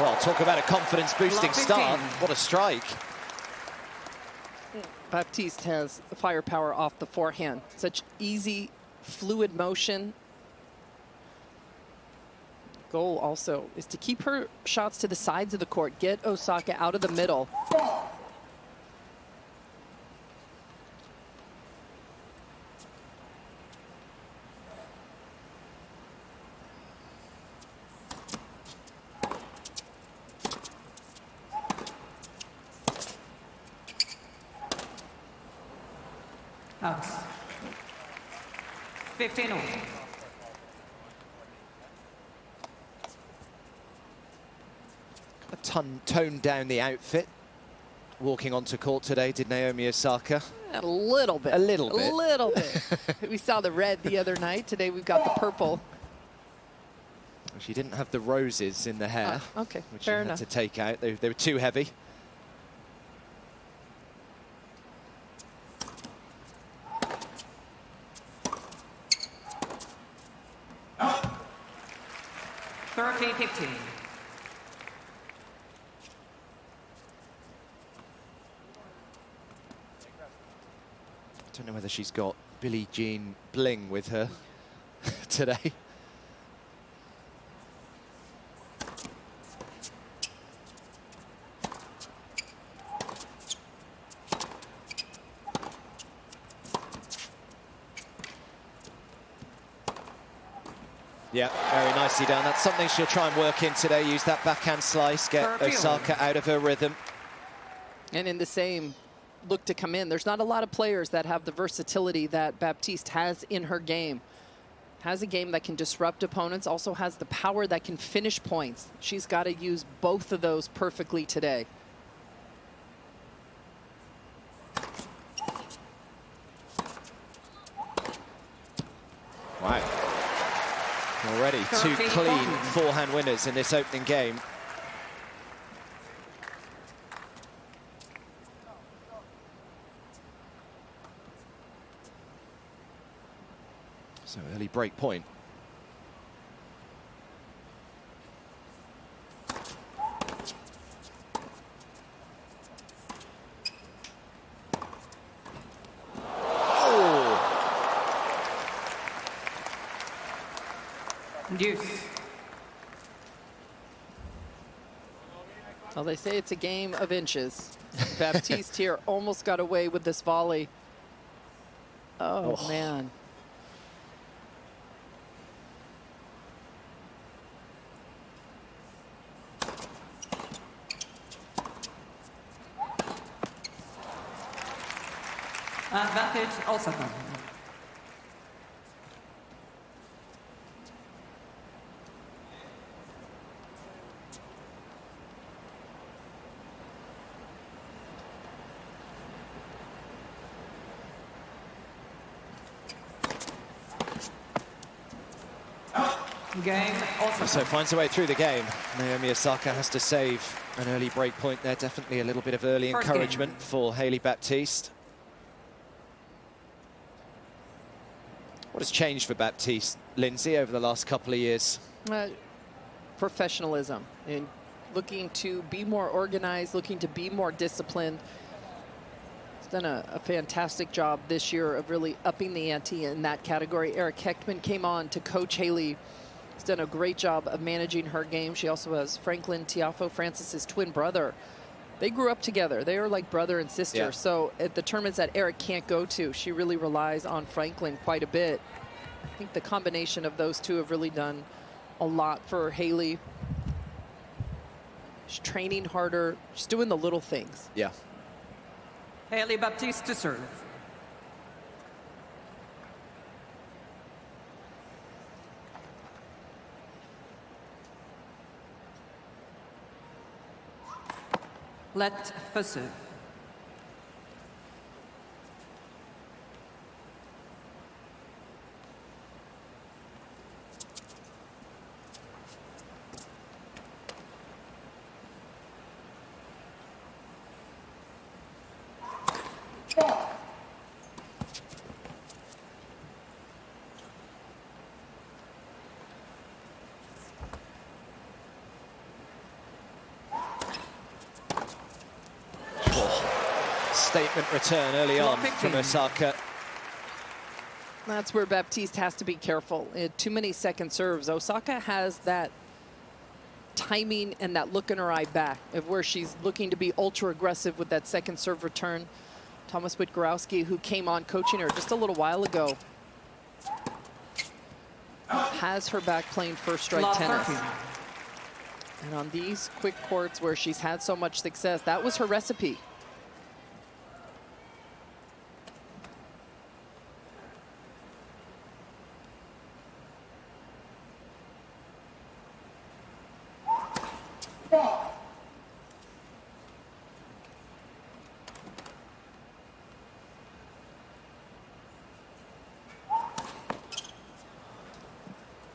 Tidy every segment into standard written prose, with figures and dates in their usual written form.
Well, talk about a confidence-boosting start. What a strike. Baptiste has firepower off the forehand. Such easy, fluid motion. Goal also is to keep her shots to the sides of the court, get Osaka out of the middle. Out. 15-all. Toned down the outfit. Walking onto court today, did Naomi Osaka? A little bit. A little bit. A little bit. We saw the red the other night. Today we've got the purple. She didn't have the roses in the hair. Okay, which fair she enough. had to take out. They were too heavy. Oh. 13-15. I don't know whether she's got Billie Jean bling with her today. Yeah, very nicely done. That's something she'll try and work in today. Use that backhand slice, get Osaka out of her rhythm. And in the same look to come in, there's not a lot of players that have the versatility that Baptiste has in her game. Has a game that can disrupt opponents, also has the power that can finish points. She's got to use both of those perfectly today. Wow. Already two clean forehand winners in this opening game. So early break point. Deuce. Well, they say it's a game of inches. Baptiste here almost got away with this volley. Oh, man. Advantage Osaka. Game Osaka. So finds her way through the game. Naomi Osaka has to save an early break point there. Definitely a little bit of early encouragement for Hailey Baptiste. What has changed for Baptiste, Lindsay, over the last couple of years? Professionalism and looking to be more organized, looking to be more disciplined. He's done a fantastic job this year of really upping the ante in that category. Eric Heckman came on to coach Hailey. He's done a great job of managing her game. She also has Franklin Tiafoe, Francis's twin brother. They grew up together. They are like brother and sister. Yeah. So at the tournaments that Eric can't go to, she really relies on Franklin quite a bit. I think the combination of those two have really done a lot for Hailey. She's training harder. She's doing the little things. Yeah. Hailey Baptiste to serve. Let for serve. statement return early on from Osaka. That's where Baptiste has to be careful. Too many second serves. Osaka has that timing and that look in her eye back of where she's looking to be ultra aggressive with that second serve return. Thomas Witgorowski, who came on coaching her just a little while ago, has her back playing first strike tennis. And on these quick courts where she's had so much success, that was her recipe.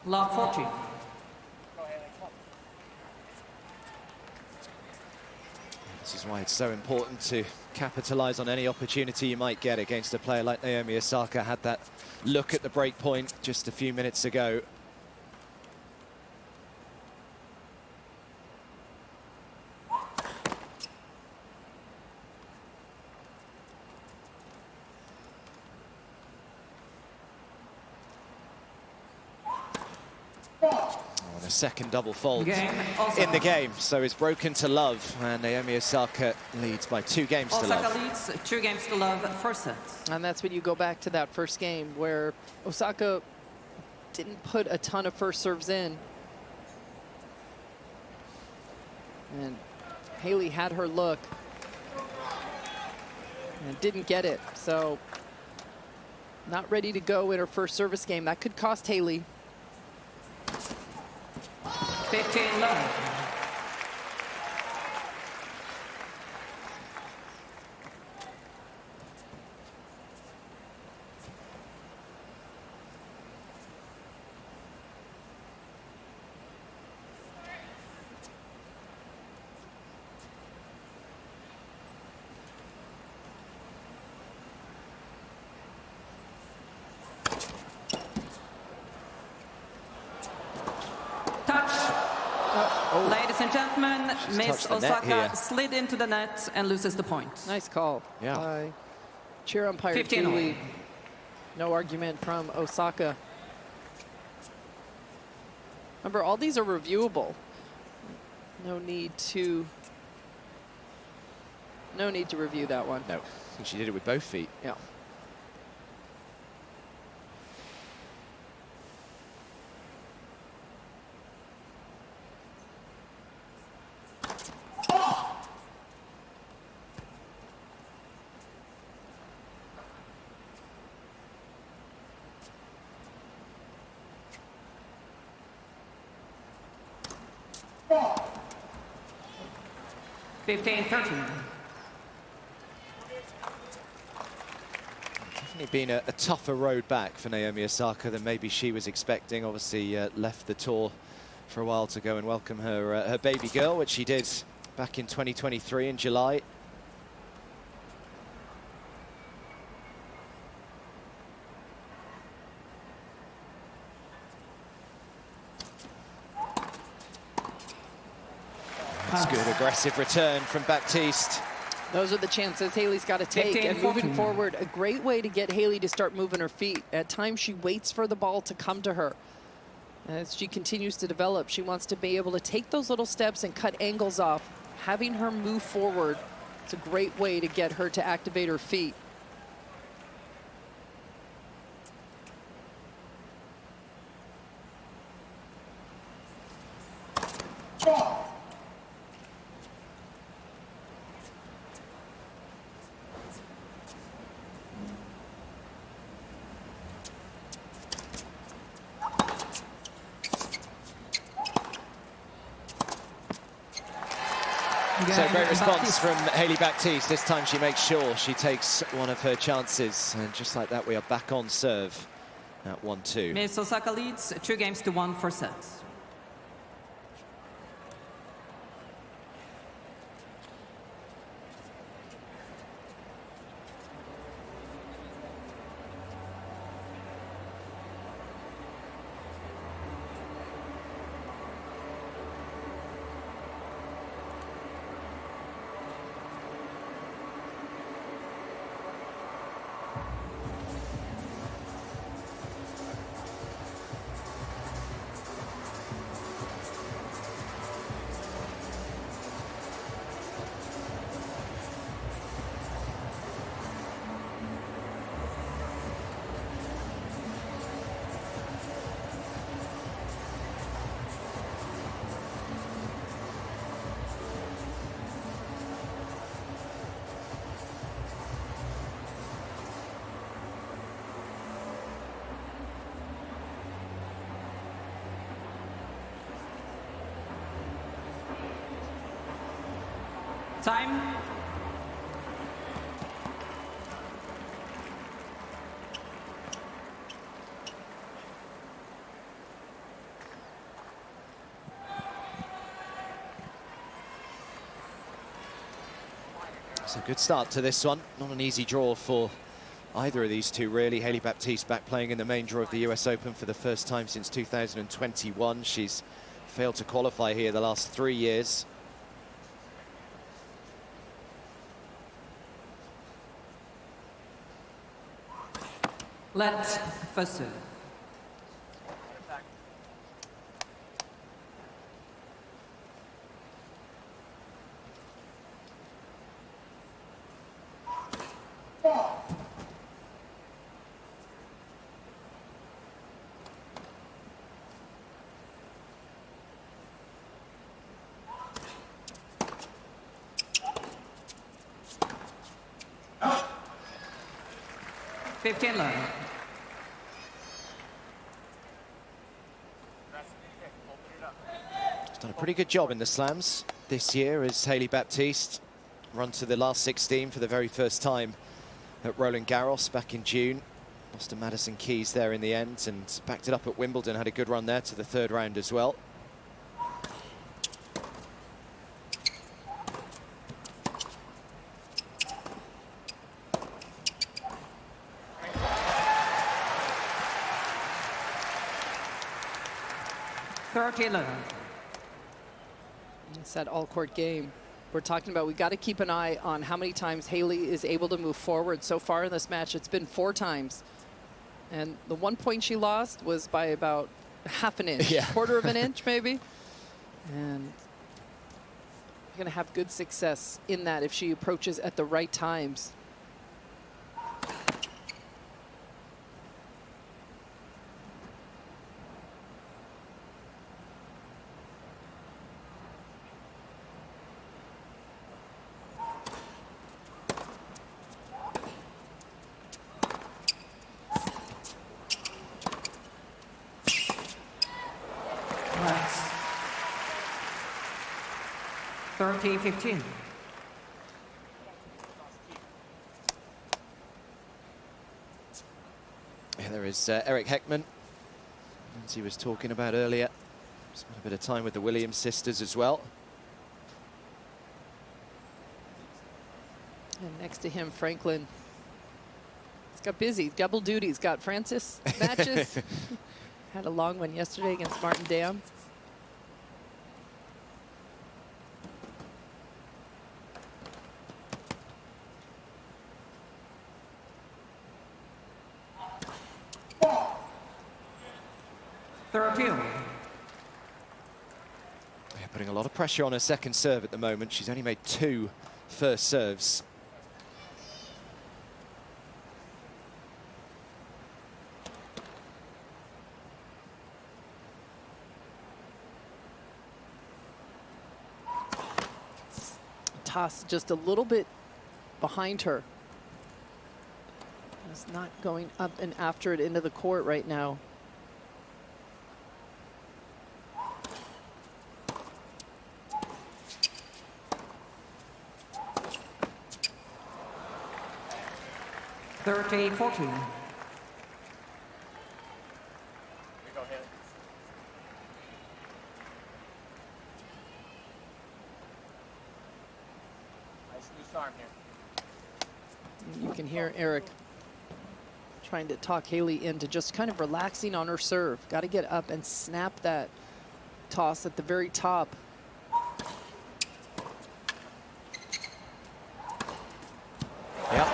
Love 40. This is why it's so important to capitalize on any opportunity you might get against a player like Naomi Osaka. Had that look at the break point just a few minutes ago. A second double fault in the game, so it's broken to love, and Naomi Osaka leads by 2 games to love. Osaka leads 2 games to love, first set. And that's when you go back to that first game where Osaka didn't put a ton of first serves in. And Hailey had her look and didn't get it. So not ready to go in her first service game. That could cost Hailey. 15 love. Ladies and gentlemen, Miss Osaka slid into the net and loses the point. Nice call. Yeah. By chair umpire Billie. No argument from Osaka. Remember, all these are reviewable. No need to review that one. No, I think she did it with both feet. Yeah. Definitely been a tougher road back for Naomi Osaka than maybe she was expecting. Obviously left the tour for a while to go and welcome her her baby girl, which she did back in 2023 in July. That's good aggressive return from Baptiste. Those are the chances Hailey's got to take. And moving forward, a great way to get Hailey to start moving her feet. At times, she waits for the ball to come to her. As she continues to develop, she wants to be able to take those little steps and cut angles off. Having her move forward, it's a great way to get her to activate her feet. So great response from Hailey Baptiste. This time she makes sure she takes one of her chances. And just like that, we are back on serve at 1-2. Miss Osaka leads 2 games to 1 first set. Time. It's a good start to this one. Not an easy draw for either of these two, really. Hailey Baptiste back playing in the main draw of the US Open for the first time since 2021. She's failed to qualify here the last 3 years. Let's first serve. Fifteen love. She's done a pretty good job in the slams this year as Hailey Baptiste run to the last 16 for the very first time at Roland Garros back in June. Lost to Madison Keys there in the end and backed it up at Wimbledon. Had a good run there to the third round as well. It's that all-court game we're talking about. We got to keep an eye on how many times Hailey is able to move forward. So far in this match, it's been 4 times. And the 1 point she lost was by about half an inch, quarter of an inch maybe. And going to have good success in that if she approaches at the right times. Nice. 30-15. Yeah, there is Eric Heckman, as he was talking about earlier. Spent a bit of time with the Williams sisters as well. And next to him, Franklin. He's got busy, double duty. He's got Francis matches. Had a long one yesterday against Martin Dam. Yeah, putting a lot of pressure on her second serve at the moment. She's only made 2 first serves. Toss just a little bit behind her. It's not going up and after it into the court right now. $30-14. Here we go, Hailey. Nice loose arm here. You can hear Eric trying to talk Hailey into just kind of relaxing on her serve. Got to get up and snap that toss at the very top. Yep.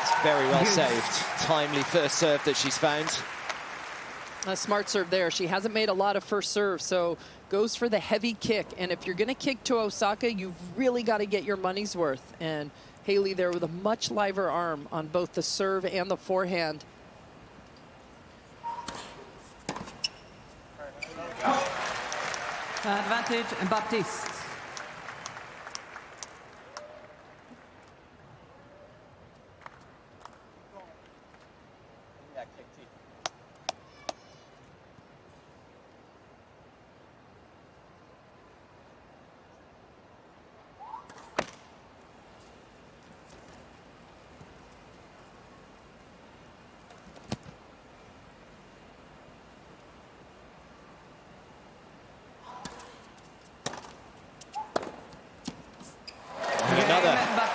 It's very well saved. Timely first serve that she's found. A smart serve there. She hasn't made a lot of first serve, so goes for the heavy kick. And if you're going to kick to Osaka, you've really got to get your money's worth. And Hailey there with a much liver arm on both the serve and the forehand. Advantage and Baptiste. Yeah, kick T.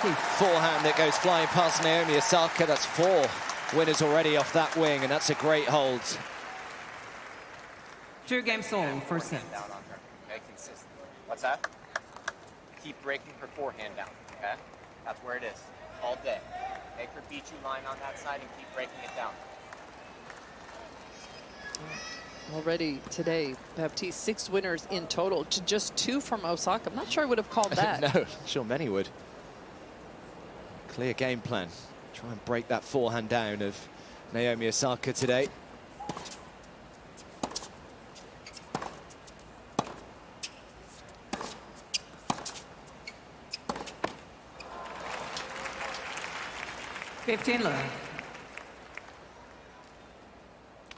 Baptiste. Forehand that goes flying past Naomi Osaka. That's 4 winners already off that wing, and that's a great hold. 2 games all for set. Down on her. Okay, consistent. What's that? Keep breaking her forehand down, okay? That's where it is, all day. Make her beat you line on that side and keep breaking it down. Already today, Baptiste, 6 winners in total to just 2 from Osaka. I'm not sure I would have called that. No, sure many would. Clear game plan. Try and break that forehand down of Naomi Osaka today.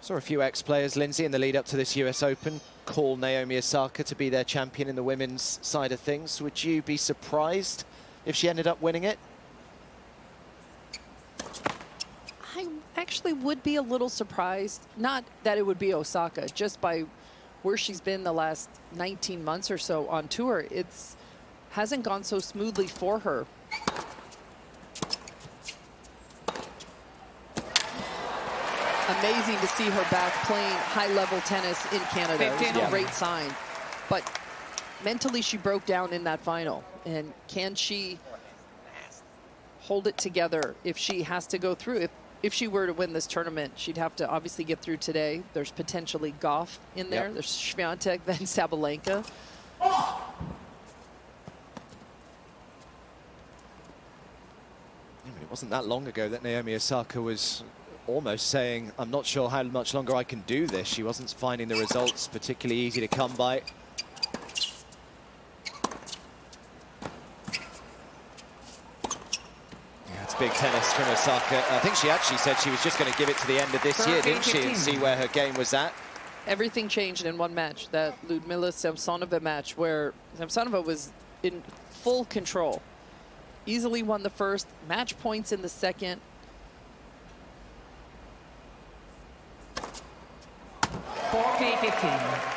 Saw a few ex-players, Lindsay, in the lead up to this US Open, call Naomi Osaka to be their champion in the women's side of things. Would you be surprised if she ended up winning it? I actually would be a little surprised. Not that it would be Osaka, just by where she's been the last 19 months or so on tour. It's hasn't gone so smoothly for her. Amazing to see her back playing high-level tennis in Canada. It was a great sign. But mentally, she broke down in that final. And can she hold it together if she has to go through? If she were to win this tournament, she'd have to obviously get through today. There's potentially Goff in there. There's Swiatek, then Sabalenka. I mean, it wasn't that long ago that Naomi Osaka was almost saying, I'm not sure how much longer I can do this. She wasn't finding the results particularly easy to come by. Yeah, it's big tennis from Osaka. I think she actually said she was just going to give it to the end of this year, didn't she, and see where her game was at. Everything changed in one match, that Ludmila Samsonova match, where Samsonova was in full control. Easily won the first, match points in the second. 4K15.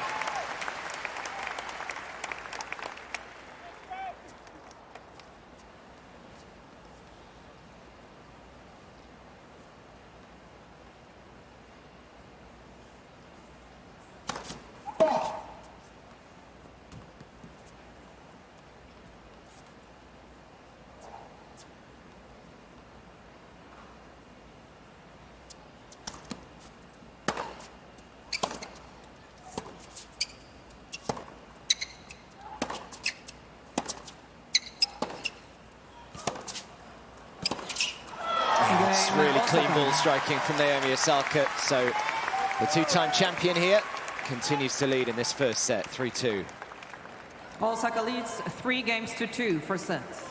Really clean ball striking from Naomi Osaka. So the 2-time champion here continues to lead in this first set, 3-2. Osaka leads 3 games to 2 for sets.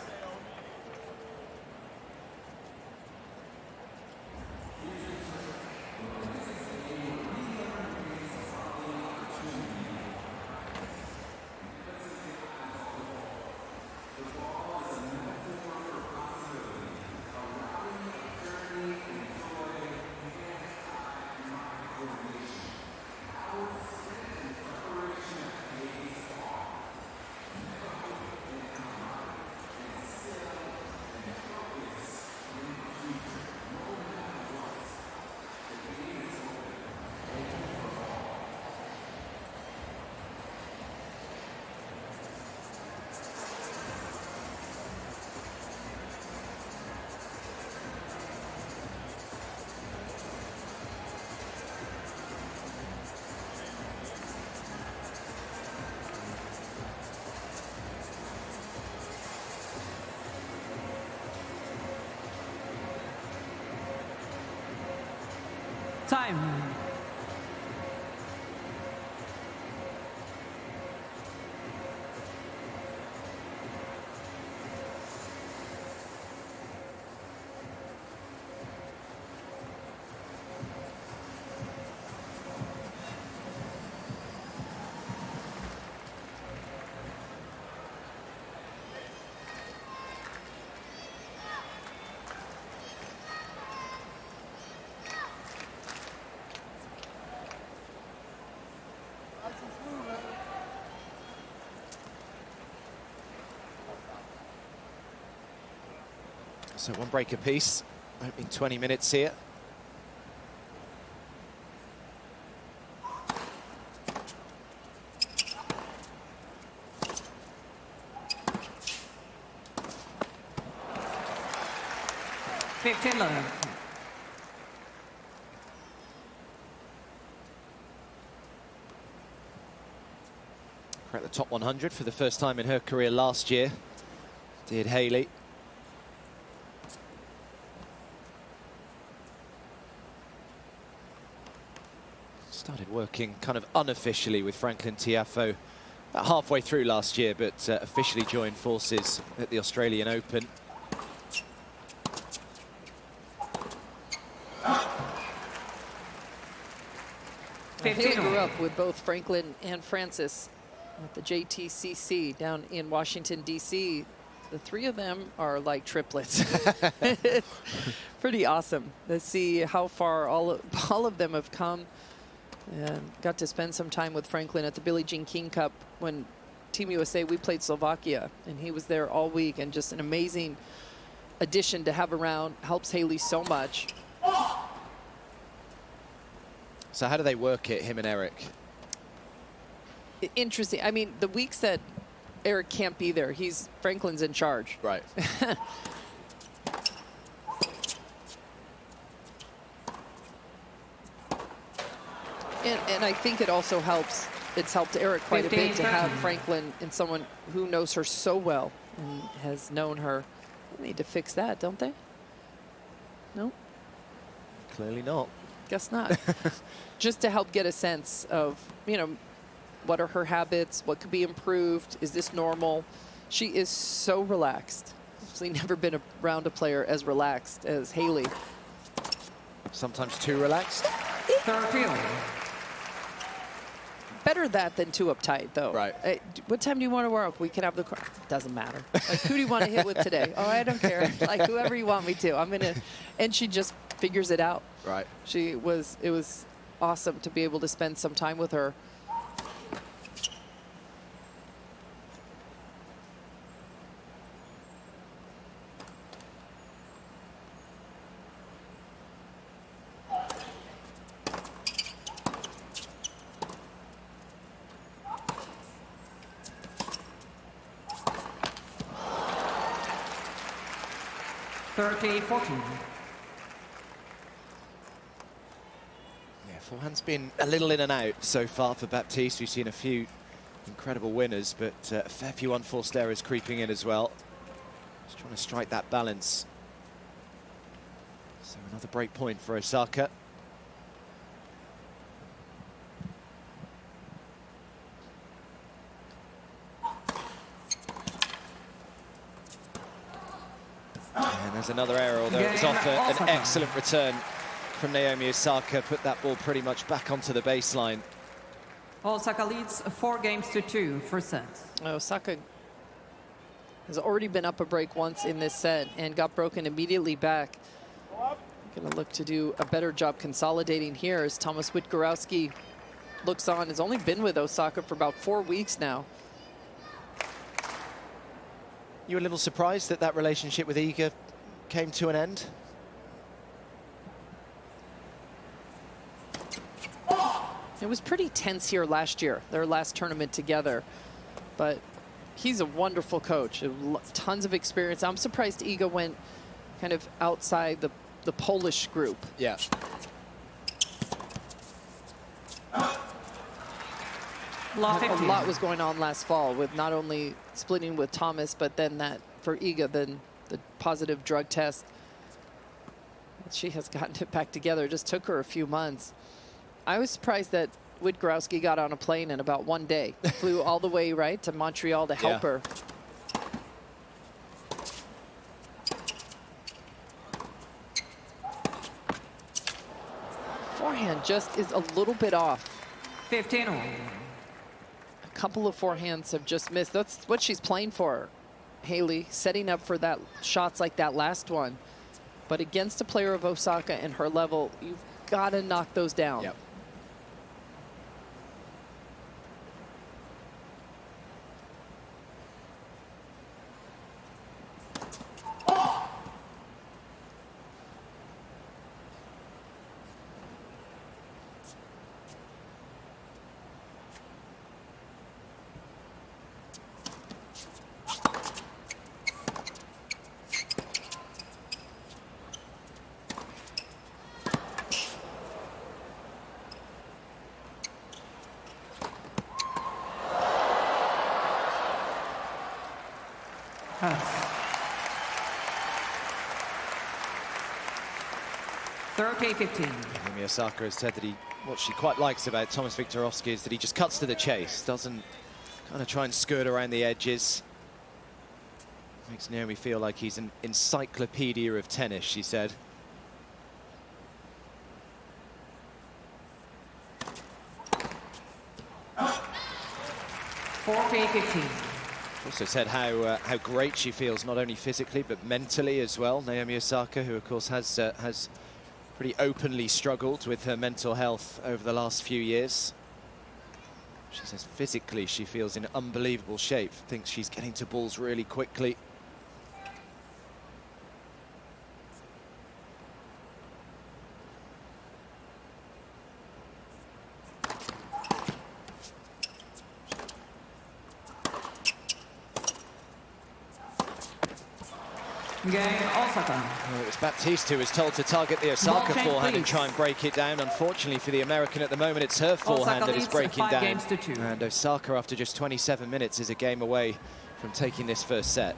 Time. So 1 break apiece, opening 20 minutes here. Cracked the top 100 for the first time in her career last year. Did Hailey. Started working kind of unofficially with Franklin Tiafoe about halfway through last year, but officially joined forces at the Australian Open. Hailey grew up with both Franklin and Francis at the JTCC down in Washington, D.C. The 3 of them are like triplets. It's pretty awesome to see how far all of them have come. And got to spend some time with Franklin at the Billie Jean King Cup when Team USA, we played Slovakia, and he was there all week, and just an amazing addition to have around. Helps Hailey so much. So how do they work it, him and Eric? Interesting. I mean, the weeks that Eric can't be there, Franklin's in charge. Right. And I think it also helps. It's helped Eric quite a bit to have Franklin and someone who knows her so well and has known her. They need to fix that, don't they? No? Clearly not. Guess not. Just to help get a sense of, you know, what are her habits? What could be improved? Is this normal? She is so relaxed. She's never been around a player as relaxed as Hailey. Sometimes too relaxed. Better that than too uptight, though. Right. What time do you want to work? We can have the car. Doesn't matter. Like, who do you want to hit with today? Oh, I don't care. Like, whoever you want me to. I'm gonna. And she just figures it out. Right. It was awesome to be able to spend some time with her. Forehand's been a little in and out so far for Baptiste. We've seen a few incredible winners, but a fair few unforced errors creeping in as well. Just trying to strike that balance. So another break point for Osaka. And there's another error, although it was off an excellent return from Naomi Osaka. Put that ball pretty much back onto the baseline. Osaka leads 4-2 for set. Osaka has already been up a break once in this set and got broken immediately back. Going to look to do a better job consolidating here as Thomas Witgorowski looks on. Has only been with Osaka for about 4 weeks now. You were a little surprised that that relationship with Iga came to an end? It was pretty tense here last year, their last tournament together. But he's a wonderful coach, tons of experience. I'm surprised Iga went kind of outside the Polish group. Yeah. A lot was going on last fall with not only splitting with Thomas, but then that for Iga, then the positive drug test. She has gotten it back together. It just took her a few months. I was surprised that Witgorowski got on a plane in about 1 day. Flew all the way right to Montreal to help her. Forehand just is a little bit off. 15. A couple of forehands have just missed. That's what she's playing for, Hailey, setting up for that shots like that last one. But against a player of Osaka and her level, you've got to knock those down. Yep. 30-15. Naomi Osaka has said that what she quite likes about Thomas Viktorovski is that he just cuts to the chase, doesn't kind of try and skirt around the edges. Makes Naomi feel like he's an encyclopedia of tennis, she said. Also said how great she feels, not only physically but mentally as well. Naomi Osaka, who of course has pretty openly struggled with her mental health over the last few years. She says physically she feels in unbelievable shape, thinks she's getting to balls really quickly. Game Osaka. Well, it was Baptiste who was told to target the Osaka Ball forehand change, and try and break it down. Unfortunately for the American at the moment, it's her forehand Osaka that is leads breaking 5 down. games to 2. And Osaka, after just 27 minutes, is a game away from taking this first set.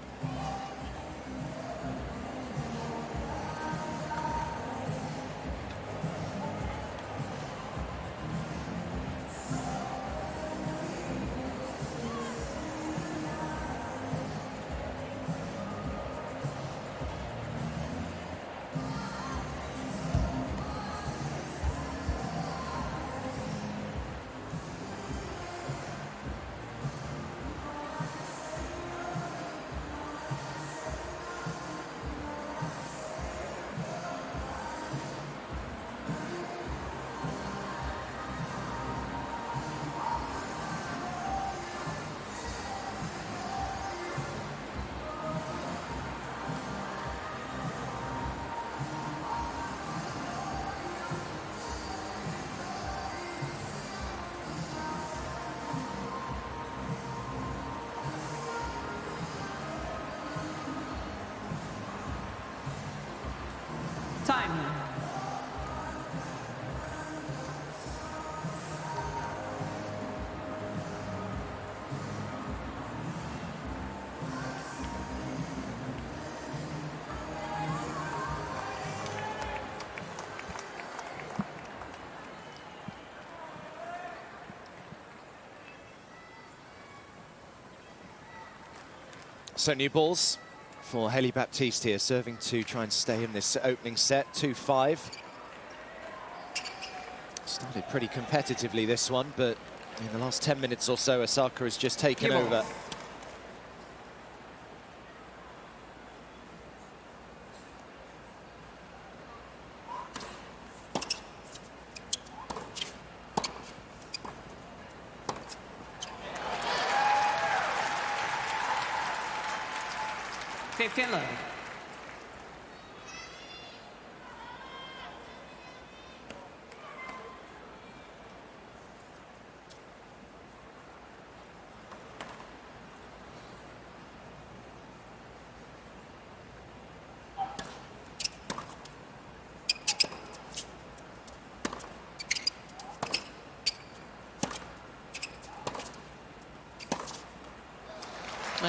Time. So new balls for Hailey Baptiste here, serving to try and stay in this opening set, 2-5. Started pretty competitively this one, but in the last 10 minutes or so, Osaka has just taken over. Love.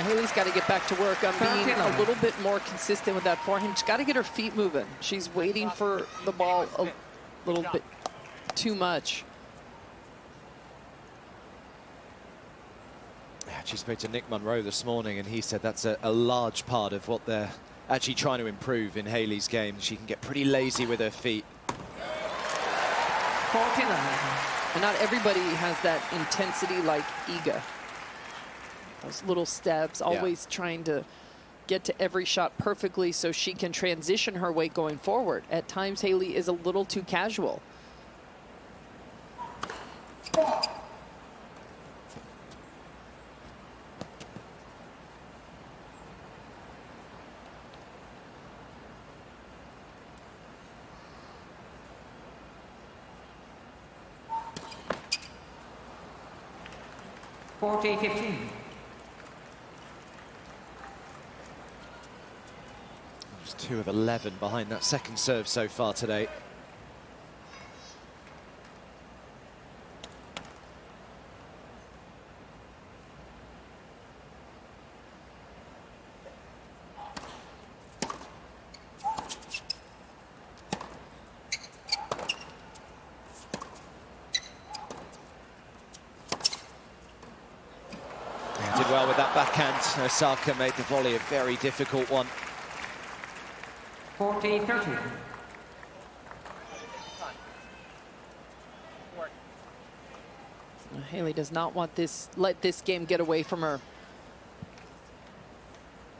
Hailey's got to get back to work on being a little bit more consistent with that forehand. She's got to get her feet moving. She's waiting for the ball a little bit too much. She spoke to Nick Munro this morning, and he said that's a large part of what they're actually trying to improve in Hailey's game. She can get pretty lazy with her feet. 49. And not everybody has that intensity like Iga. Those little steps, always trying to get to every shot perfectly so she can transition her weight going forward. At times, Hailey is a little too casual. (40-15). 2 of 11 behind that second serve so far today. that backhand. Osaka made the volley a very difficult one. 40-30. Hailey does not want let this game get away from her.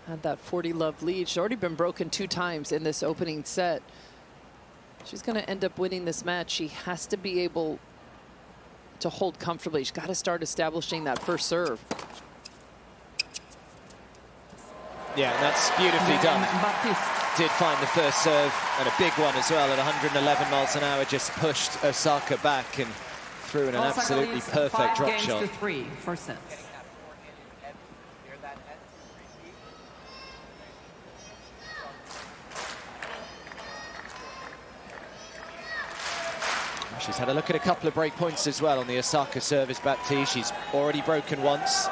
Had that 40-love lead. She's already been broken 2 times in this opening set. She's going to end up winning this match. She has to be able to hold comfortably. She's got to start establishing that first serve. Yeah, and that's beautifully done. Did find the first serve, and a big one as well at 111 miles an hour. Just pushed Osaka back and threw in an absolutely perfect drop shot. 5-3 first set. She's had a look at a couple of break points as well on the Osaka service, Baptiste. She's already broken once.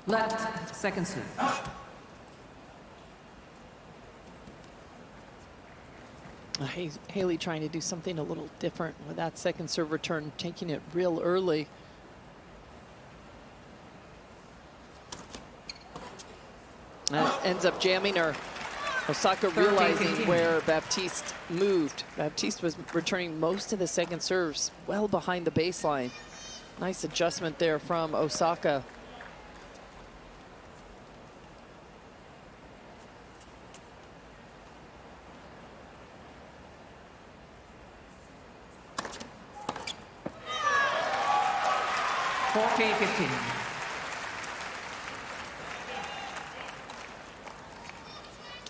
Left, second serve. Hailey trying to do something a little different with that second serve return, taking it real early. And ends up jamming her. Osaka realizing where Baptiste moved. Baptiste was returning most of the second serves well behind the baseline. Nice adjustment there from Osaka.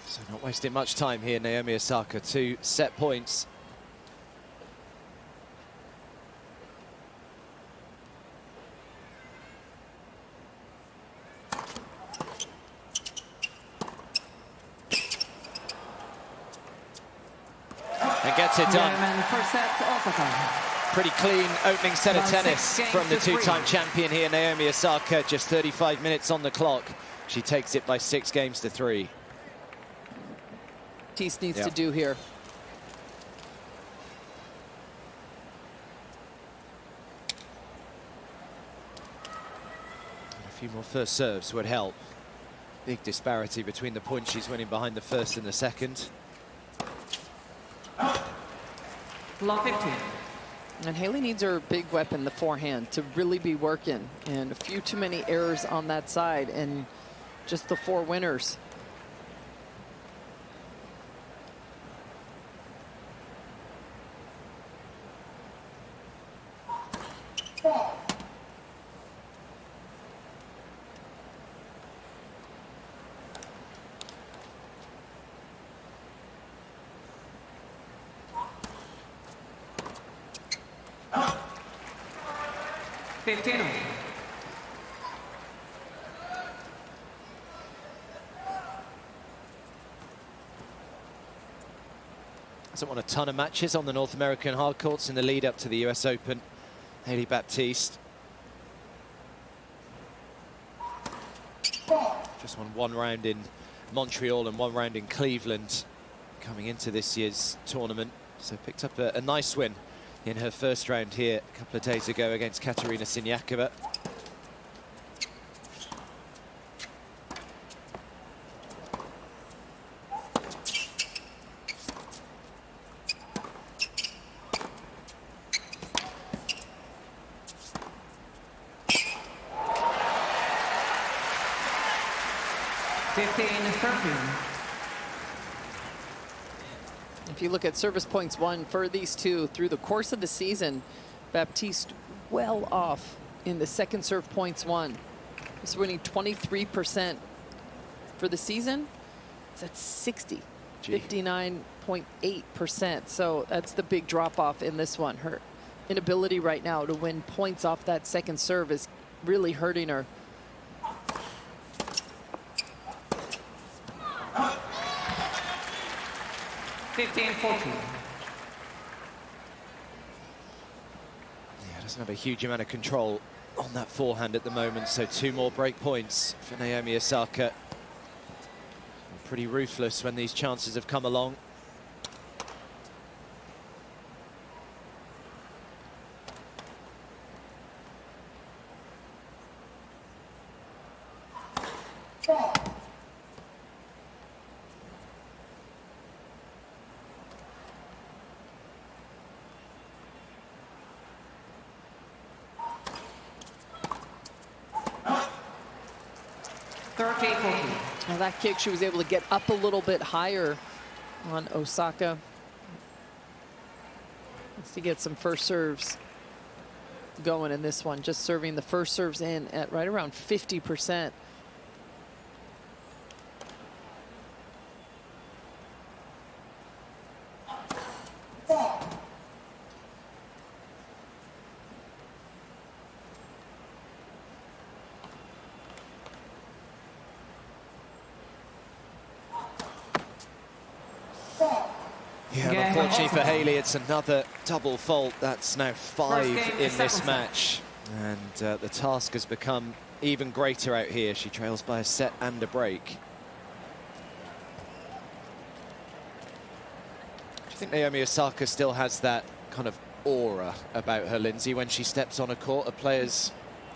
So not wasting much time here, Naomi Osaka. 2 set points. And gets it done. First set, Osaka. Pretty clean opening set of tennis from the 2-time champion here, Naomi Osaka. Just 35 minutes on the clock. She takes it by 6 games to 3. Baptiste needs to do here. A few more first serves would help. Big disparity between the points she's winning behind the first and the second. Love 15. And Hailey needs her big weapon, the forehand, to really be working. And a few too many errors on that side, and just the 4 winners. Hasn't won a ton of matches on the North American hard courts in the lead up to the US Open. Hailey Baptiste. Just won 1 round in Montreal and 1 round in Cleveland coming into this year's tournament. So picked up a nice win in her first round here a couple of days ago against Katerina Siniakova. 15-13. If you look at service points won for these two through the course of the season, Baptiste well off in the second serve points won. He's winning 23% for the season. That's 60, 59.8%. So that's the big drop off in this one. Her inability right now to win points off that second serve is really hurting her. Yeah, doesn't have a huge amount of control on that forehand at the moment, so 2 more break points for Naomi Osaka. Pretty ruthless when these chances have come along. Now that kick, she was able to get up a little bit higher on Osaka. Let's get some first serves going in this one. Just serving the first serves in at right around 50%. Yeah, unfortunately for Hailey, it's another double fault. That's now 5 in this match. And the task has become even greater out here. She trails by a set and a break. Do you think Naomi Osaka still has that kind of aura about her, Lindsay, when she steps on a court? Are players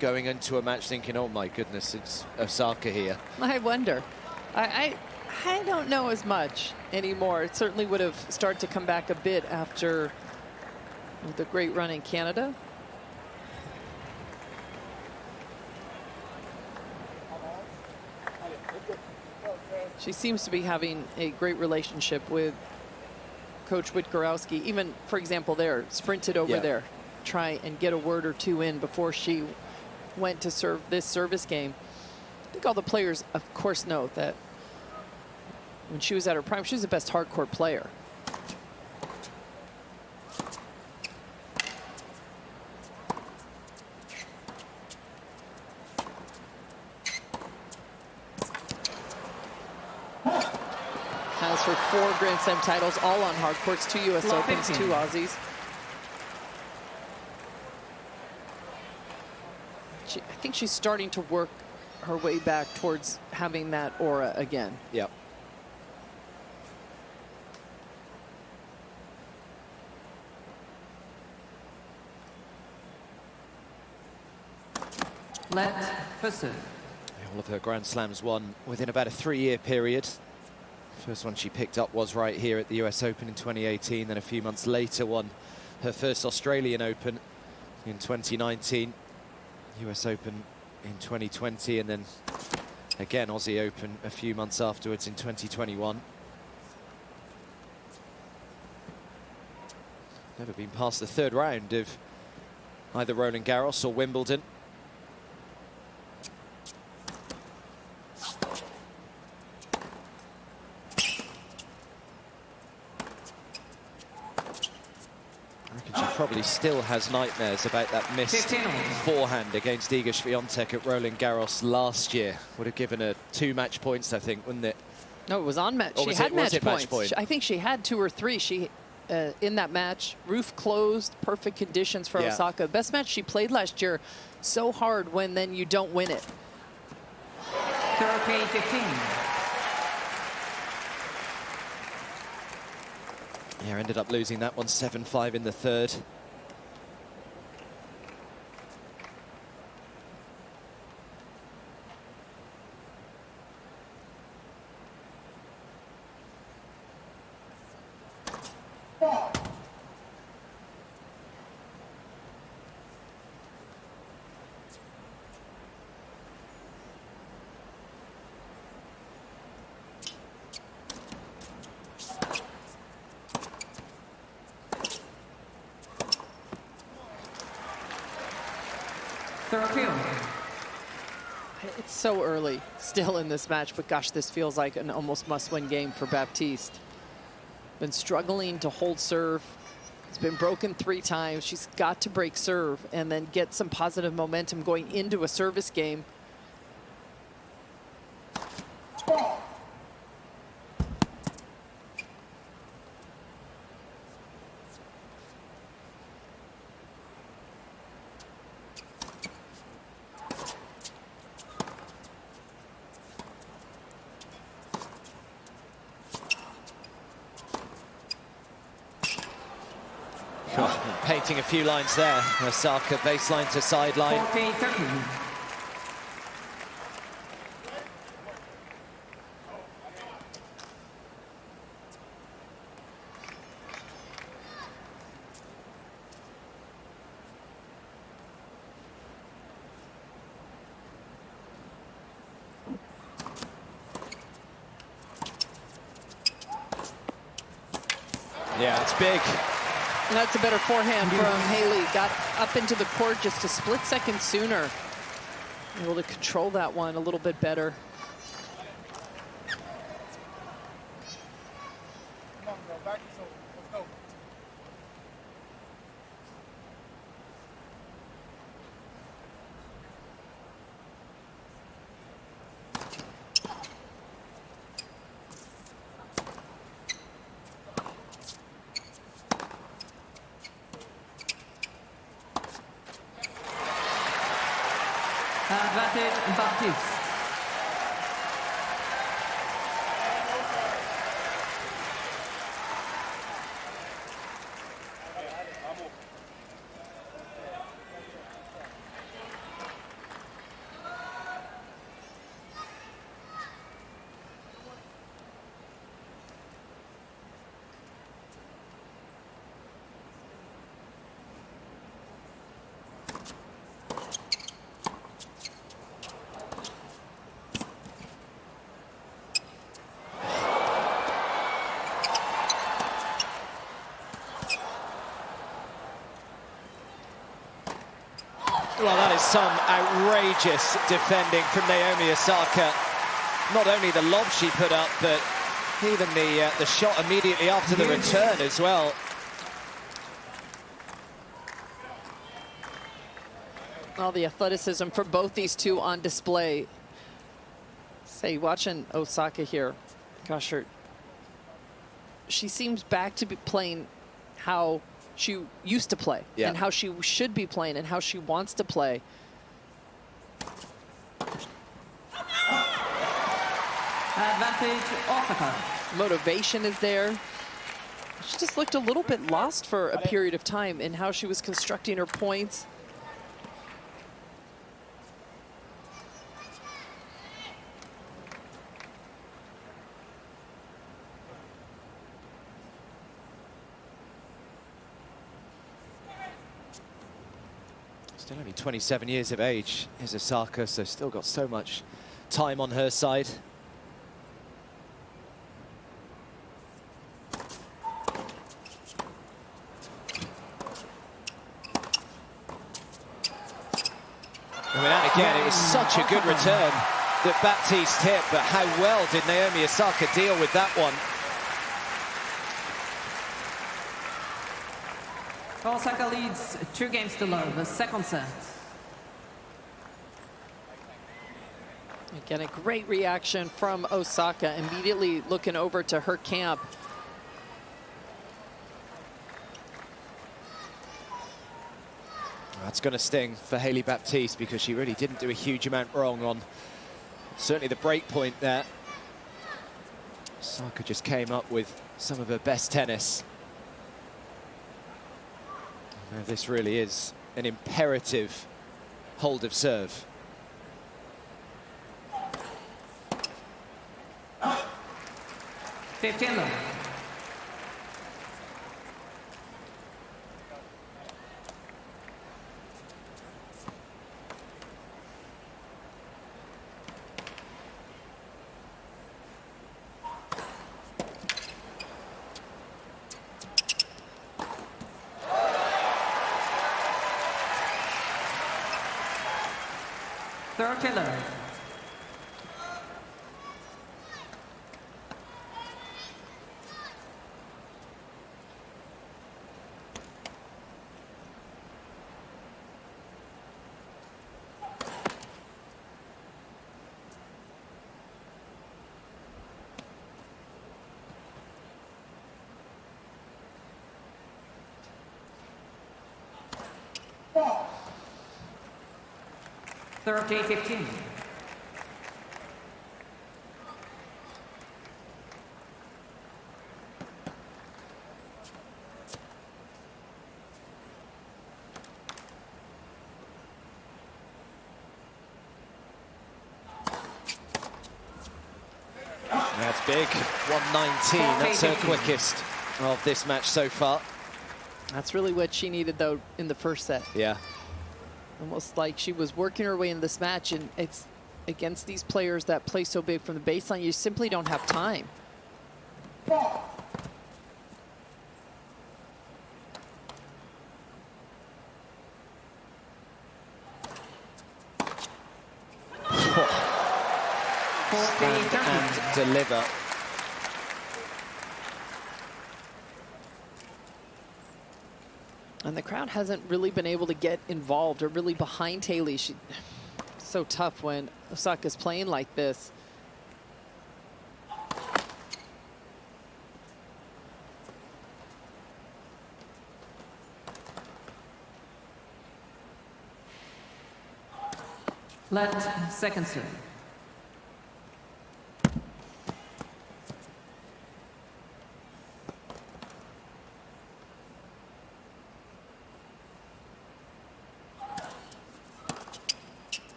going into a match thinking, oh my goodness, it's Osaka here? I wonder. I don't know as much anymore. It certainly would have started to come back a bit after the great run in Canada. She seems to be having a great relationship with Coach Witkarowski. Even, for example, there, sprinted over there, try and get a word or two in before she went to serve this service game. I think all the players, of course, know that when she was at her prime, she was the best hardcourt player. Has her 4 Grand Slam titles, all on hardcourts, 2 US Opens, 2 Aussies. I think she's starting to work her way back towards having that aura again. Yep. Let Fussell. All of her Grand Slams won within about a 3-year period. First one she picked up was right here at the US Open in 2018, then a few months later won her first Australian Open in 2019, US Open in 2020, and then again Aussie Open a few months afterwards in 2021. Never been past the 3rd round of either Roland Garros or Wimbledon. Probably still has nightmares about that missed forehand against Iga Swiatek at Roland Garros last year. Would have given her 2 match points, I think, wouldn't it? No, it was on match. She had match points. I think she had 2 or 3. She in that match, roof closed, perfect conditions for Osaka. Best match she played last year. So hard when then you don't win it. 13-15. Yeah, ended up losing that one 7-5 in the 3rd. Third. It's so early still in this match, but gosh, this feels like an almost must-win game for Baptiste. Been struggling to hold serve. It's been broken 3 times. She's got to break serve and then get some positive momentum going into a service game. Painting a few lines there. Osaka baseline to sideline. 14-13. Yeah, it's big. And that's a better forehand from Hailey. Got up into the court just a split second sooner. Able to control that one a little bit better. Come on, bro. Back yourself. Let's go. Advantage Baptiste. Well, that is some outrageous defending from Naomi Osaka. Not only the lob she put up, but even the shot immediately after the return as well. All the athleticism for both these two on display. Say, watching Osaka here, gosh, she seems back to be playing how she used to play, and how she should be playing and how she wants to play. Advantage Osaka. Motivation is there. She just looked a little bit lost for a period of time in how she was constructing her points. Still only 27 years of age is Osaka, so still got so much time on her side. I mean, and again, it was such a good return that Baptiste hit, but how well did Naomi Osaka deal with that one? Osaka leads 2-0, the second set. Again, a great reaction from Osaka, immediately looking over to her camp. That's going to sting for Hailey Baptiste because she really didn't do a huge amount wrong on certainly the break point there. Osaka just came up with some of her best tennis. Now, this really is an imperative hold of serve. $15. circular. Ball. 30-15. That's big. 119. That's her quickest of this match so far. That's really what she needed, though, in the first set. Yeah. Almost like she was working her way in this match, and it's against these players that play so big from the baseline, you simply don't have time. Ball. Stand and deliver. And the crowd hasn't really been able to get involved or really behind Hailey. She's so tough when Osaka's playing like this. Let second serve.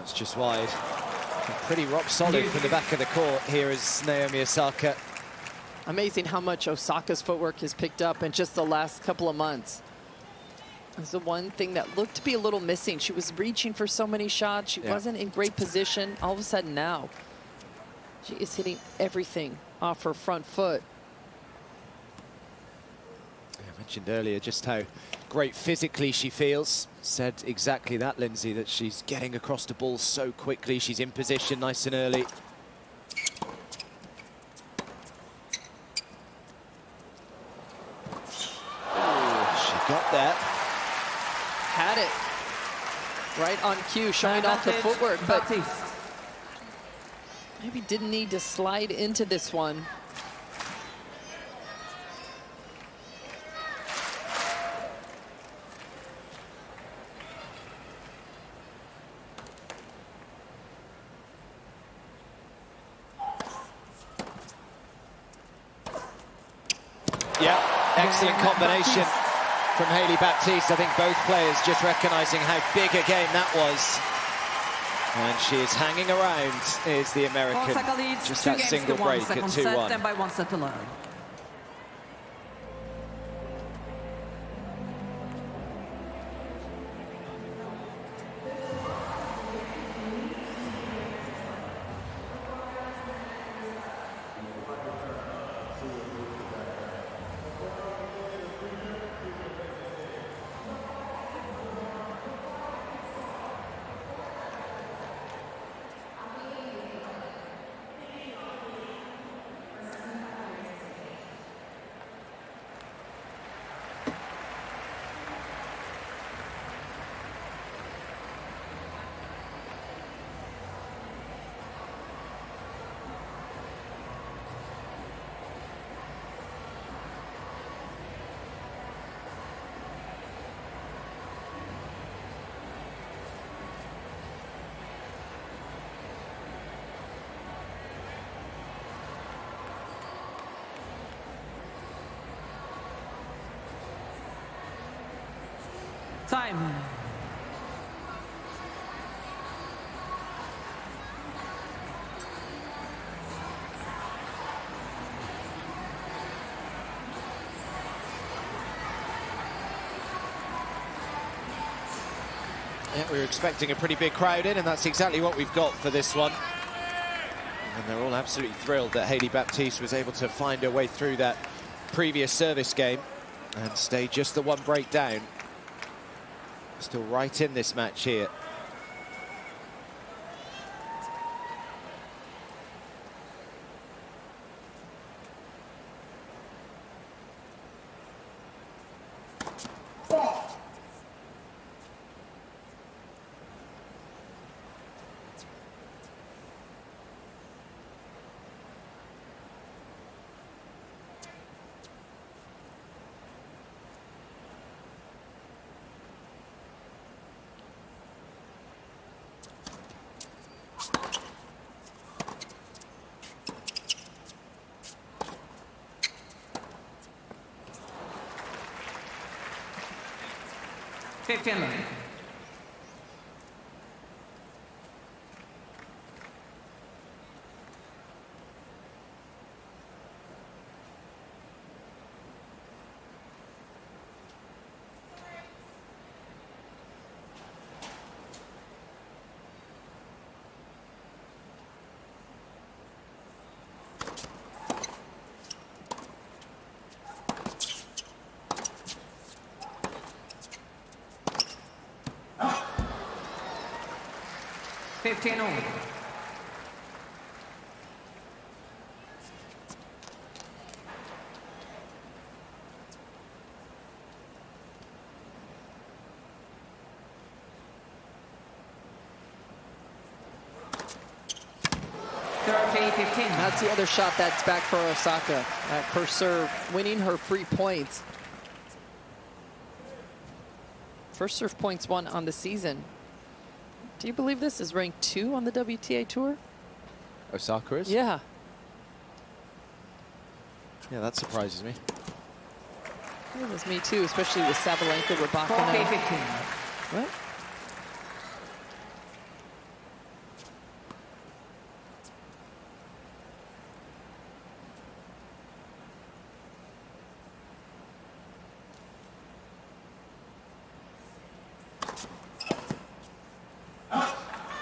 It's just wide. Pretty rock solid from the back of the court. Here is Naomi Osaka. Amazing how much Osaka's footwork has picked up in just the last couple of months. It's the one thing that looked to be a little missing. She was reaching for so many shots. She wasn't in great position. All of a sudden now, she is hitting everything off her front foot. I mentioned earlier just how great physically she feels. Said exactly that, Lindsay, that she's getting across the ball so quickly. She's in position nice and early. Ooh, she got there. Had it right on cue, showing off the footwork, but Baptiste. maybe didn't need to slide into this one. Yeah, excellent combination from Hailey Baptiste. I think both players just recognizing how big a game that was. And she is hanging around, is the American. Osaka leads Just 2 that games single to 1, break at second set, 2-1. and by 1 set to learn. Time. Yeah, we were expecting a pretty big crowd in, and that's exactly what we've got for this one. And they're all absolutely thrilled that Hailey Baptiste was able to find her way through that previous service game and stay just the one break down. Still right in this match here. That's the other shot that's back for Osaka at first serve, winning her free points. First serve points won on the season. Do you believe this is ranked 2 on the WTA Tour? Osaka is? Yeah. Yeah, that surprises me. It was me too, especially with Sabalenka, Rybakina. What?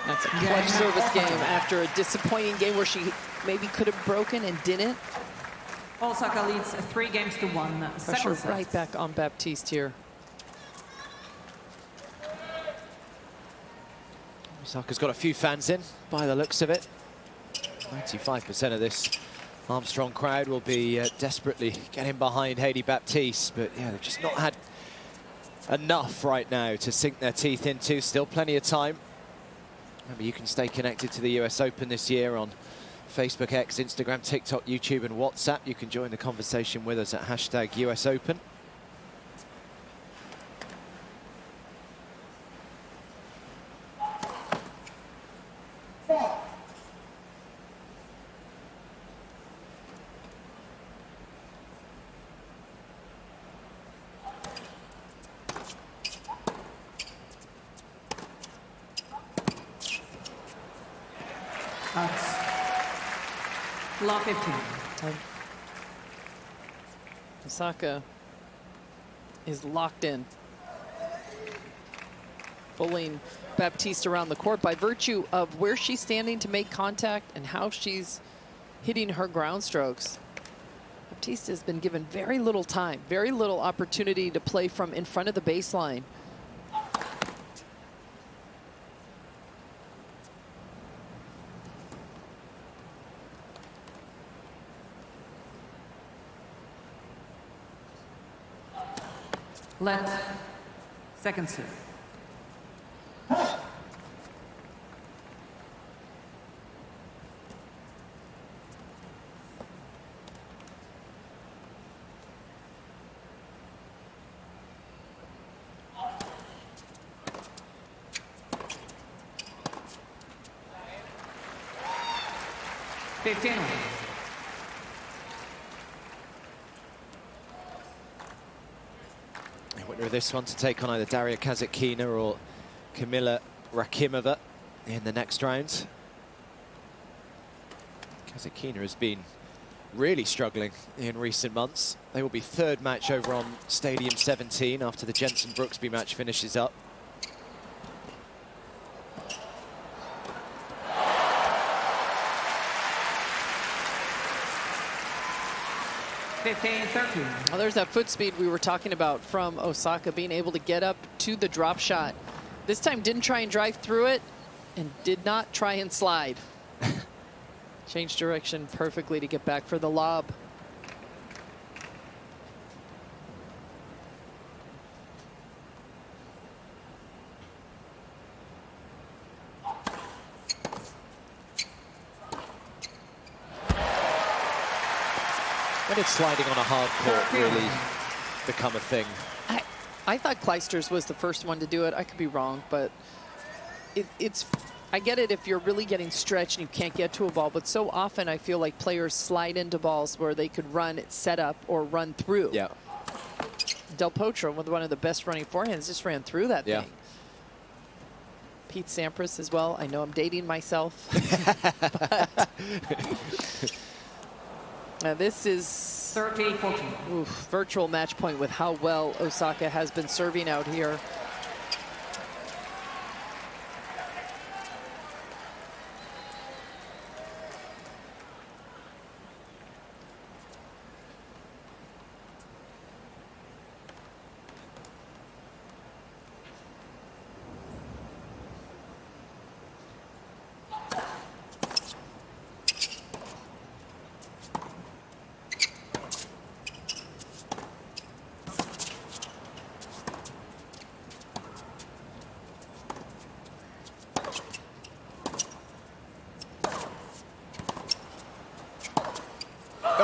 That's a clutch service game after a disappointing game where she maybe could have broken and didn't. Osaka leads 3-1. Pressure right back on Baptiste here. Osaka's got a few fans in, by the looks of it. 95% of this Armstrong crowd will be desperately getting behind Hailey Baptiste, but yeah, they've just not had enough right now to sink their teeth into. Still plenty of time. Remember, you can stay connected to the US Open this year on Facebook, X, Instagram, TikTok, YouTube, and WhatsApp. You can join the conversation with us at #USOpen. Law 15. Osaka is locked in, pulling Baptiste around the court by virtue of where she's standing to make contact and how she's hitting her ground strokes. Baptiste has been given very little time, very little opportunity to play from in front of the baseline. Let second serve. Winner of this one to take on either Daria Kasatkina or Kamila Rakimova in the next round. Kasatkina has been really struggling in recent months. They will be third match over on Stadium 17 after the Jensen Brooksby match finishes up. 15-13. Well, there's that foot speed we were talking about from Osaka, being able to get up to the drop shot. This time didn't try and drive through it and did not try and slide. Changed direction perfectly to get back for the lob. When did sliding on a hard court really become a thing? I thought Kleisters was the first one to do it. I could be wrong, but it's I get it if you're really getting stretched and you can't get to a ball, but so often I feel like players slide into balls where they could run set up or run through. Yeah. Del Potro, with one of the best running forehands, just ran through that thing. Pete Sampras as well. I know I'm dating myself. Now this is 30-14. Virtual match point with how well Osaka has been serving out here.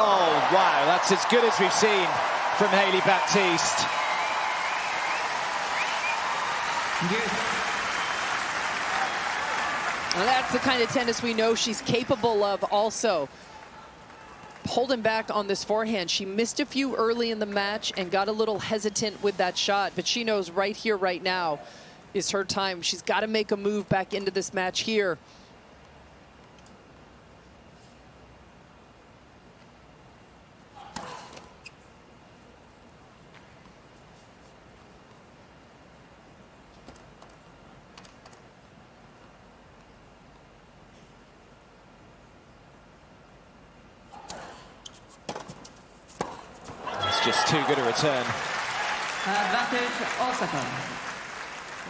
Oh, wow, that's as good as we've seen from Hailey Baptiste. And that's the kind of tennis we know she's capable of also. Holding back on this forehand. She missed a few early in the match and got a little hesitant with that shot, but she knows right here, right now is her time. She's got to make a move back into this match here. Just too good a return. Advantage Osaka.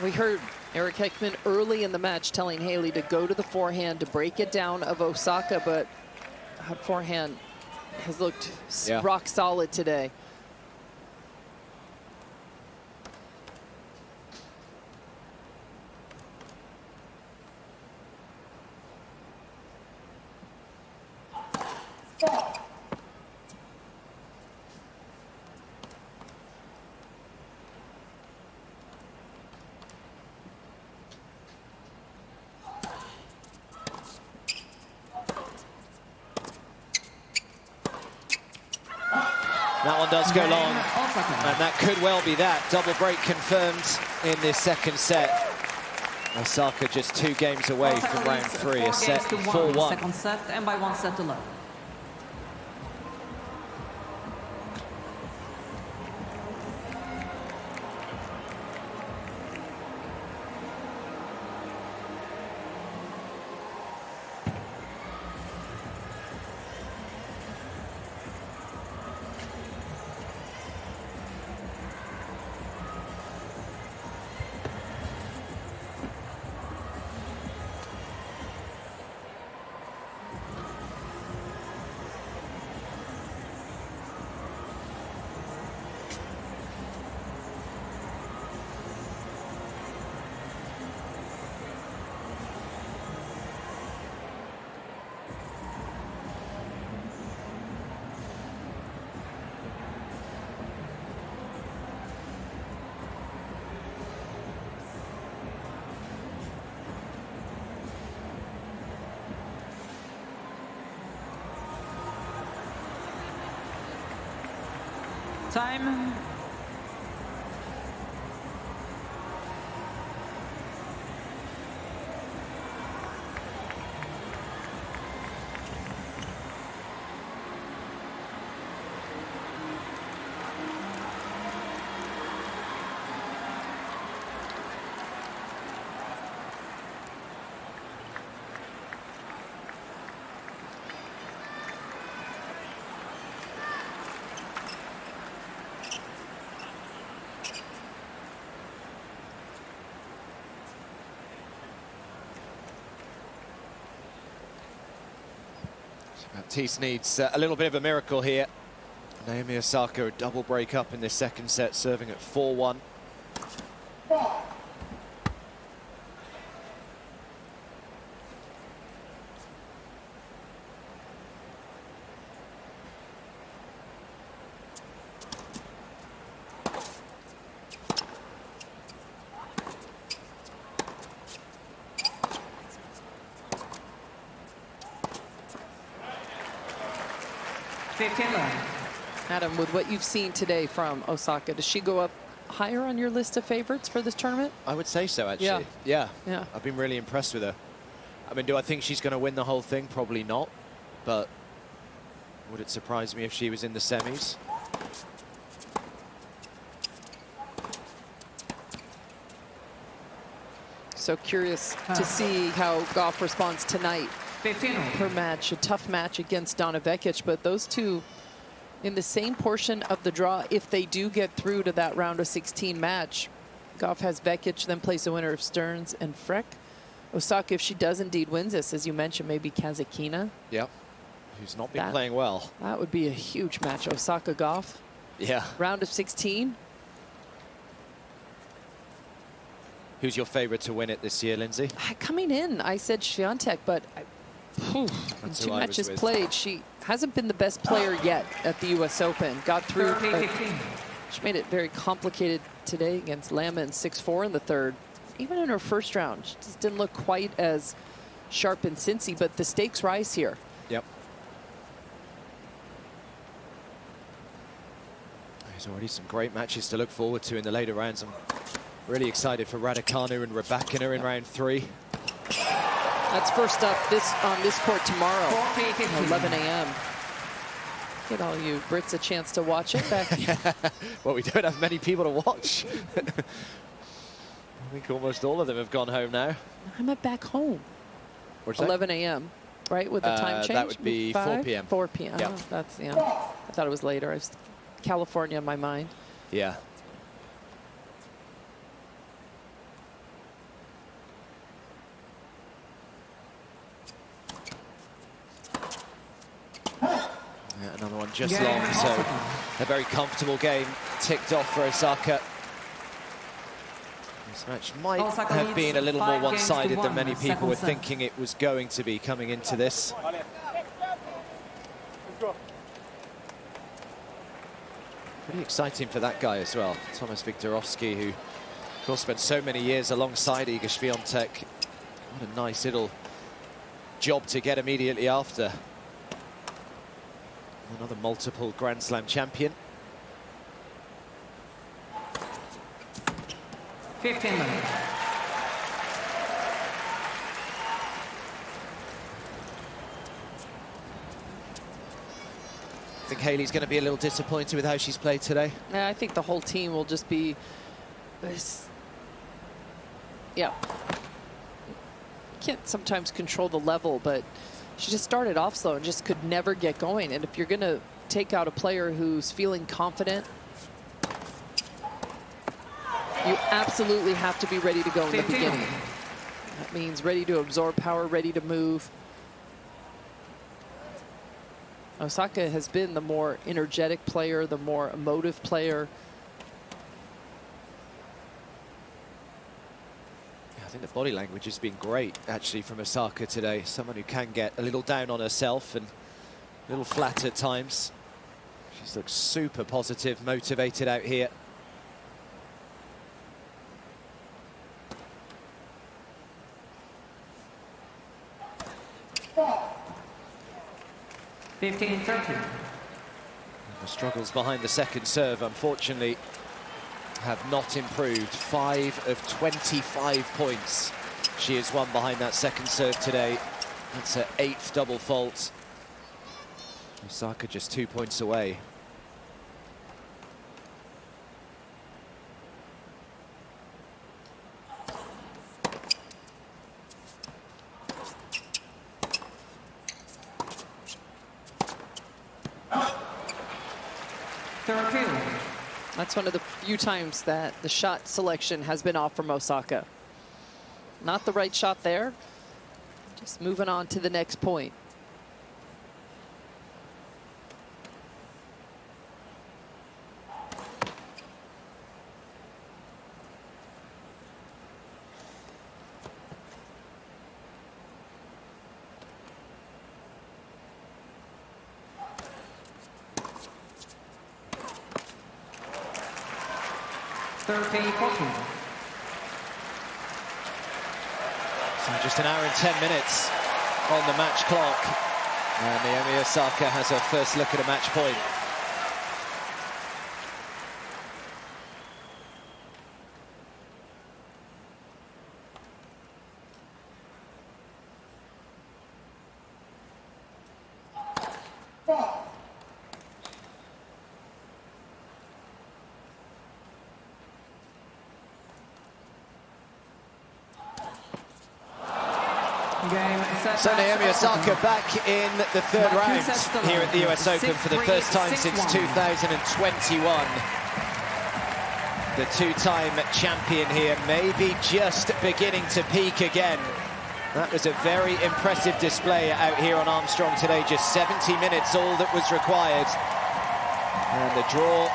We heard Eric Heckman early in the match telling Hailey to go to the forehand to break it down of Osaka, but her forehand has looked rock solid today. That one does go long, and that could well be that. Double break confirmed in this second set. Osaka just 2 games away from round 3, a set 4-1. Second set, and by 1 set to love. Time. Baptiste needs a little bit of a miracle here. Naomi Osaka a double break up in this second set, serving at 4-1. Adam, with what you've seen today from Osaka, does she go up higher on your list of favorites for this tournament? I would say so, actually. Yeah. Yeah. I've been really impressed with her. I mean, do I think she's going to win the whole thing? Probably not. But would it surprise me if she was in the semis? So curious to see how Goff responds tonight. Her match, a tough match against Donna Vekic, but those two in the same portion of the draw, if they do get through to that round of 16 match. Goff has Vekic, then plays the winner of Stearns and Freck. Osaka, if she does indeed wins this, as you mentioned, maybe Kazakina. Yep. Who's not been playing well. That would be a huge match, Osaka Goff. Yeah. Round of 16. Who's your favorite to win it this year, Lindsay? Coming in, I said Swiatek, but in 2 matches played, she hasn't been the best player yet at the US Open. Got through. She made it very complicated today against Lama in 6-4 in the third. Even in her first round, she just didn't look quite as sharp and cincy, but the stakes rise here. Yep. There's already some great matches to look forward to in the later rounds. I'm really excited for Raducanu and Rybakina in round 3. That's first up on this court tomorrow, 11 a.m. Get all you Brits a chance to watch it back. Well, we don't have many people to watch. I think almost all of them have gone home now. I'm back home. 11 a.m. right, with the time change? That would be 4 p.m. 4 p.m. Yep. Oh, that's, yeah. I thought it was later. I was California in my mind. Yeah. Yeah, another one just long, so a very comfortable game ticked off for Osaka. This match might have been a little more one-sided than many people were thinking it was going to be coming into this. Pretty exciting for that guy as well, Tomasz Wiktorowski, who of course spent so many years alongside Iga Świątek. What a nice little job to get immediately after. Another multiple Grand Slam champion. 15 minutes. I think Hailey's going to be a little disappointed with how she's played today. Yeah, I think the whole team will just be... Yeah. You can't sometimes control the level, but she just started off slow and just could never get going. And if you're going to take out a player who's feeling confident, you absolutely have to be ready to go in the beginning. That means ready to absorb power, ready to move. Osaka has been the more energetic player, the more emotive player. Yeah, I think the body language has been great, actually, from Osaka today. Someone who can get a little down on herself and a little flat at times. She's looked super positive, motivated out here. The struggles behind the second serve, unfortunately, have not improved. 5 of 25 points she has won behind that second serve today. That's her 8th double fault. Osaka just 2 points away. That's one of the few times that the shot selection has been off from Osaka. Not the right shot there. Just moving on to the next point. 30-14. So just an hour and 10 minutes on the match clock. And Naomi Osaka has her first look at a match point. So Naomi Osaka back in the third round here at the US Open for the first time since 2021. The two-time champion here, maybe just beginning to peak again. That was a very impressive display out here on Armstrong today. Just 70 minutes, all that was required. And the draw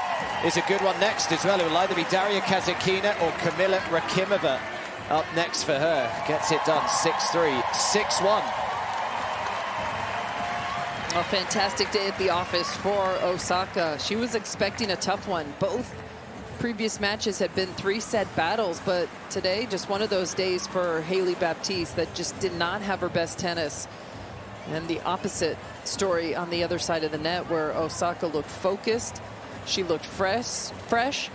is a good one next as well. It will either be Daria Kasatkina or Kamila Rakimova up next for her. Gets it done 6-3, 6-1. A fantastic day at the office for Osaka. She was expecting a tough one. Both previous matches had been 3-set battles, but today just one of those days for Hailey Baptiste that just did not have her best tennis. And the opposite story on the other side of the net, where Osaka looked focused, she looked fresh.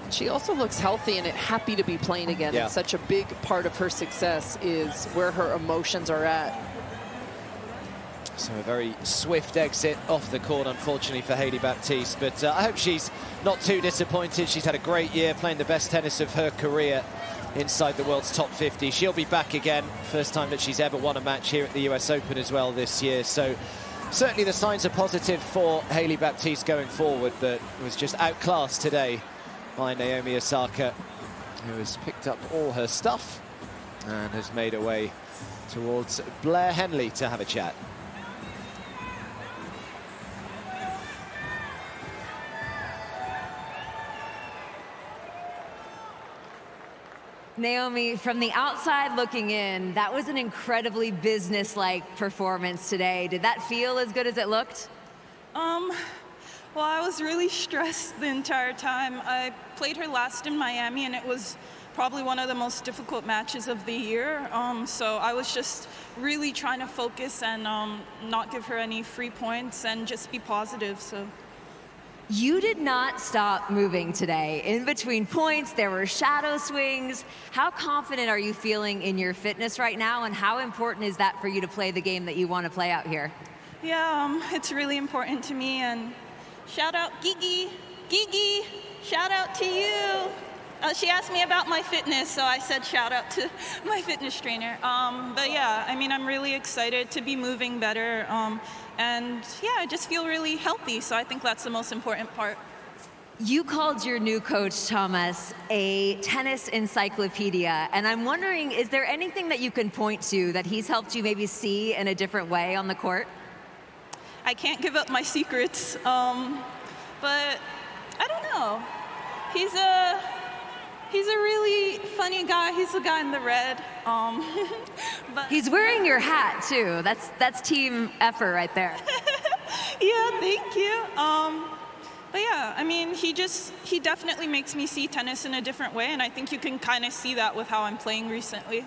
She also looks healthy and happy to be playing again. Yeah. And such a big part of her success is where her emotions are at. So a very swift exit off the court, unfortunately, for Hailey Baptiste. But I hope she's not too disappointed. She's had a great year, playing the best tennis of her career inside the world's top 50. She'll be back again. First time that she's ever won a match here at the US Open as well this year. So certainly the signs are positive for Hailey Baptiste going forward, but was just outclassed today by Naomi Osaka, who has picked up all her stuff and has made her way towards Blair Henley to have a chat. Naomi, from the outside looking in, that was an incredibly business-like performance today. Did that feel as good as it looked? Well, I was really stressed the entire time. I played her last in Miami, and it was probably one of the most difficult matches of the year. So I was just really trying to focus and not give her any free points and just be positive. So. You did not stop moving today. In between points, there were shadow swings. How confident are you feeling in your fitness right now, and how important is that for you to play the game that you want to play out here? Yeah, it's really important to me, and shout out Gigi. Gigi, shout out to you. She asked me about my fitness, so I said shout out to my fitness trainer. But yeah, I mean, I'm really excited to be moving better. And yeah, I just feel really healthy, so I think that's the most important part. You called your new coach, Thomas, a tennis encyclopedia, and I'm wondering, is there anything that you can point to that he's helped you maybe see in a different way on the court? I can't give up my secrets, but I don't know. He's a really funny guy. He's the guy in the red. But he's wearing your hat too. That's team effort right there. Yeah, thank you. But yeah, I mean, he definitely makes me see tennis in a different way, and I think you can kind of see that with how I'm playing recently.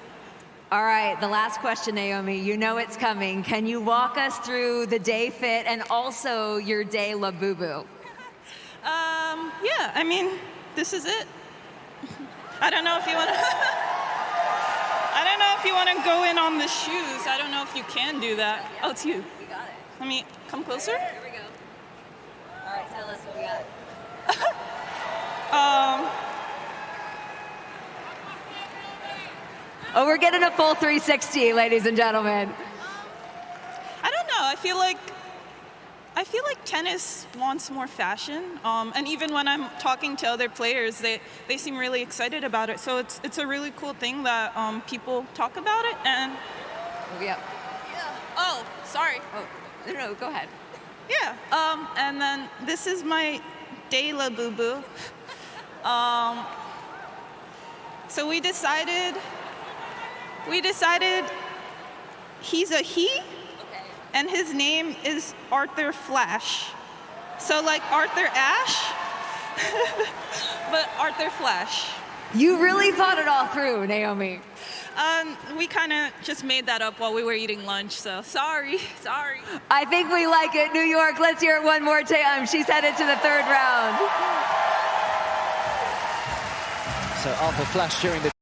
All right, the last question, Naomi. You know it's coming. Can you walk us through the day fit and also your day la boo boo? Yeah, I mean, this is it. I don't know if you want to. I don't know if you want to go in on the shoes. I don't know if you can do that. Oh, it's you. You got it. Let me come closer. Here we go. All right, tell us what we got. Oh, we're getting a full 360, ladies and gentlemen. I don't know. I feel like tennis wants more fashion, and even when I'm talking to other players, they seem really excited about it. So it's a really cool thing that people talk about it. And Yeah. Oh, sorry. Oh, no, go ahead. Yeah. And then this is my day la boo boo. So we decided he's a he. And his name is Arthur Flash. So like Arthur Ashe, But Arthur Flash. You really thought it all through, Naomi. We kind of just made that up while we were eating lunch, so sorry. I think we like it. New York, let's hear it one more time. She's headed to the 3rd round. So Arthur Flash during the